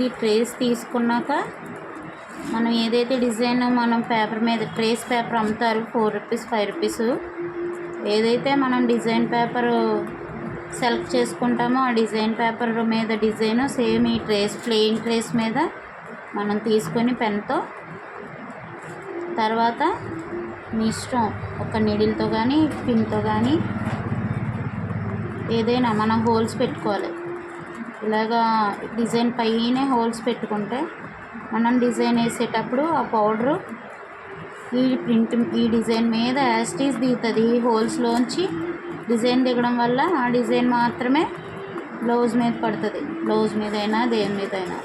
ఇది ట్రేస్ తీసుకున్నాక మనం ఏదైతే డిజైన్ మనం పేపర్ మీద ట్రేస్ పేపర్ అమ్ముతారు 4 రూపీస్ 5 రూపీస్, ఏదైతే మనం డిజైన్ పేపర్ సెలెక్ట్ చేసుకుంటామో ఆ డిజైన్ పేపర్ మీద డిజైన్ సేమ్ ఈ ట్రేస్ ప్లెయిన్ ట్రేస్ మీద మనం తీసుకొని పెన్తో, తర్వాత మీ ఇష్టం ఒక నీడిల్తో కానీ పిన్తో కానీ ఏదైనా మనం హోల్స్ పెట్టుకోవాలి. ఇలాగా డిజైన్ పైనే హోల్స్ పెట్టుకుంటే మనం డిజైన్ వేసేటప్పుడు ఆ పౌడరు ఈ డిజైన్ మీద యాస్టీస్ దిగుతుంది. ఈ హోల్స్లోంచి డిజైన్ దిగడం వల్ల ఆ డిజైన్ మాత్రమే బ్లౌజ్ మీద పడుతుంది. బ్లౌజ్ మీద అయినా దేని మీద అయినా.